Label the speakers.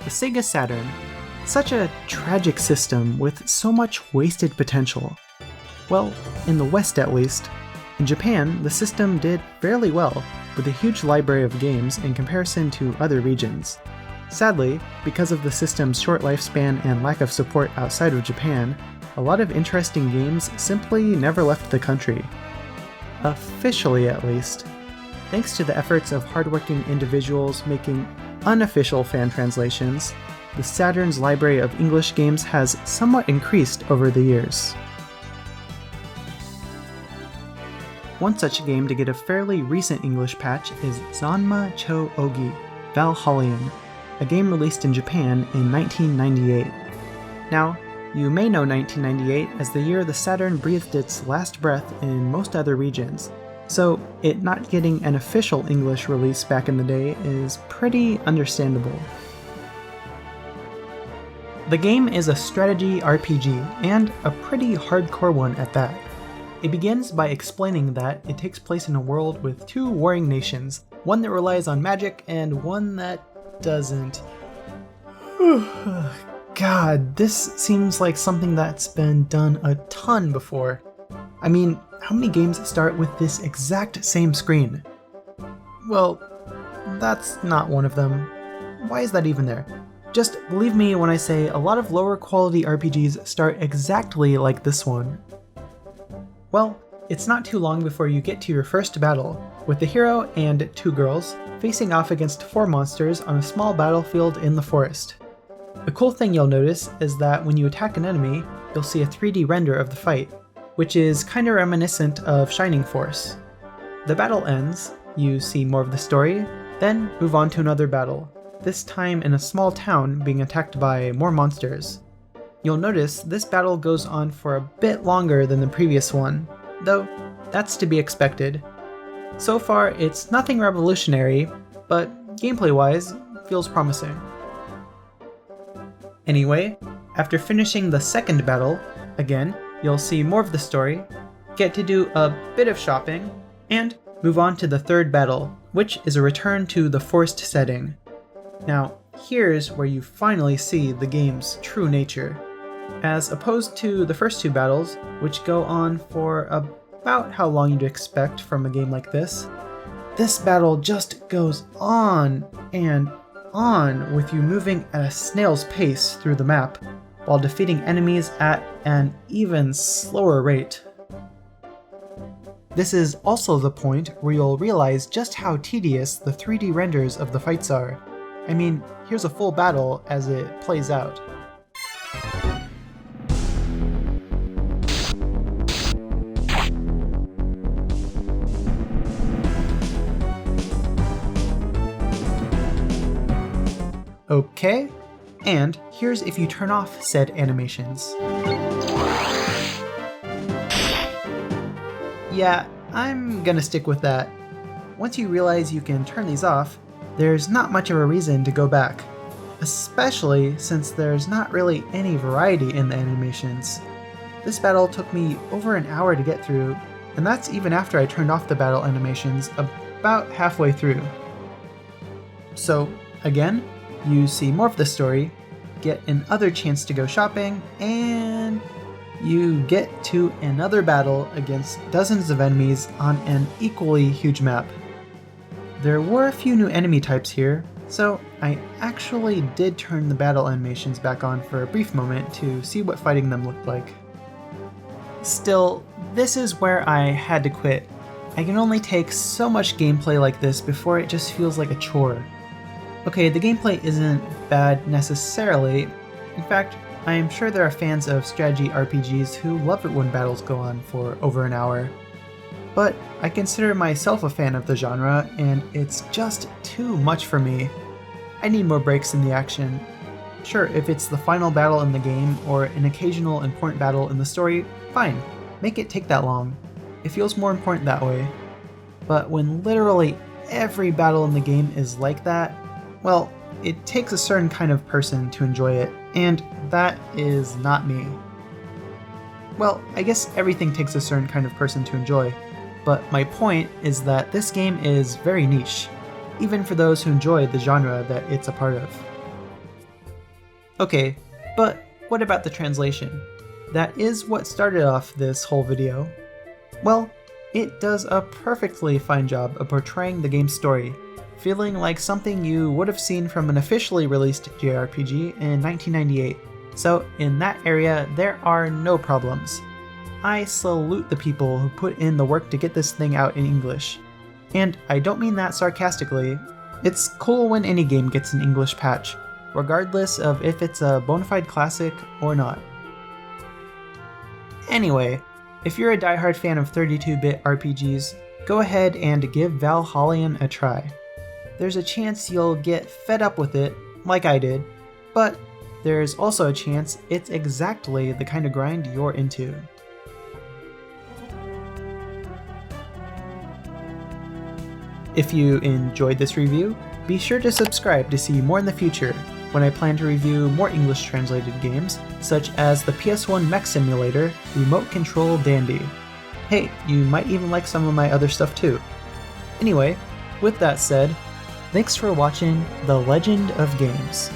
Speaker 1: The Sega Saturn. Such a tragic system with so much wasted potential. Well, in the West at least. In Japan, the system did fairly well, with a huge library of games in comparison to other regions. Sadly, because of the system's short lifespan and lack of support outside of Japan, a lot of interesting games simply never left the country. Officially at least. Thanks to the efforts of hardworking individuals making unofficial fan translations, the Saturn's library of English games has somewhat increased over the years. One such game to get a fairly recent English patch is Zanma Cho Ogi, Valhallion, a game released in Japan in 1998. Now, you may know 1998 as the year the Saturn breathed its last breath in most other regions, so it not getting an official English release back in the day is pretty understandable. The game is a strategy RPG, and a pretty hardcore one at that. It begins by explaining that it takes place in a world with two warring nations, one that relies on magic and one that doesn't. God, this seems like something that's been done a ton before. I mean, how many games start with this exact same screen? Well, that's not one of them. Why is that even there? Just believe me when I say a lot of lower quality RPGs start exactly like this one. Well, it's not too long before you get to your first battle, with the hero and two girls facing off against four monsters on a small battlefield in the forest. The cool thing you'll notice is that when you attack an enemy, you'll see a 3D render of the fight, which is kinda reminiscent of Shining Force. The battle ends, you see more of the story, then move on to another battle, this time in a small town being attacked by more monsters. You'll notice this battle goes on for a bit longer than the previous one, though that's to be expected. So far, it's nothing revolutionary, but gameplay-wise, feels promising. Anyway, after finishing the second battle, again, you'll see more of the story, get to do a bit of shopping, and move on to the third battle, which is a return to the forest setting. Now, here's where you finally see the game's true nature. As opposed to the first two battles, which go on for about how long you'd expect from a game like this battle just goes on and on with you moving at a snail's pace through the map, while defeating enemies at an even slower rate. This is also the point where you'll realize just how tedious the 3D renders of the fights are. I mean, here's a full battle as it plays out. Okay, and here's if you turn off said animations. Yeah, I'm gonna stick with that. Once you realize you can turn these off, there's not much of a reason to go back, especially since there's not really any variety in the animations. This battle took me over an hour to get through, and that's even after I turned off the battle animations about halfway through. So, again, you see more of the story, get another chance to go shopping, and you get to another battle against dozens of enemies on an equally huge map. There were a few new enemy types here, so I actually did turn the battle animations back on for a brief moment to see what fighting them looked like. Still, this is where I had to quit. I can only take so much gameplay like this before it just feels like a chore. Okay, the gameplay isn't bad necessarily. In fact, I am sure there are fans of strategy RPGs who love it when battles go on for over an hour. But I consider myself a fan of the genre, and it's just too much for me. I need more breaks in the action. Sure, if it's the final battle in the game, or an occasional important battle in the story, fine, make it take that long. It feels more important that way. But when literally every battle in the game is like that, well, it takes a certain kind of person to enjoy it, and that is not me. Well, I guess everything takes a certain kind of person to enjoy. But my point is that this game is very niche, even for those who enjoy the genre that it's a part of. Okay, but what about the translation? That is what started off this whole video. Well, it does a perfectly fine job of portraying the game's story, feeling like something you would have seen from an officially released JRPG in 1998. So in that area, there are no problems. I salute the people who put in the work to get this thing out in English. And I don't mean that sarcastically. It's cool when any game gets an English patch, regardless of if it's a bona fide classic or not. Anyway, if you're a diehard fan of 32-bit RPGs, go ahead and give Valhalla a try. There's a chance you'll get fed up with it, like I did, but there's also a chance it's exactly the kind of grind you're into. If you enjoyed this review, be sure to subscribe to see more in the future when I plan to review more English translated games, such as the PS1 mech simulator, Remote Control Dandy. Hey, you might even like some of my other stuff too. Anyway, with that said, thanks for watching The Legend of Games.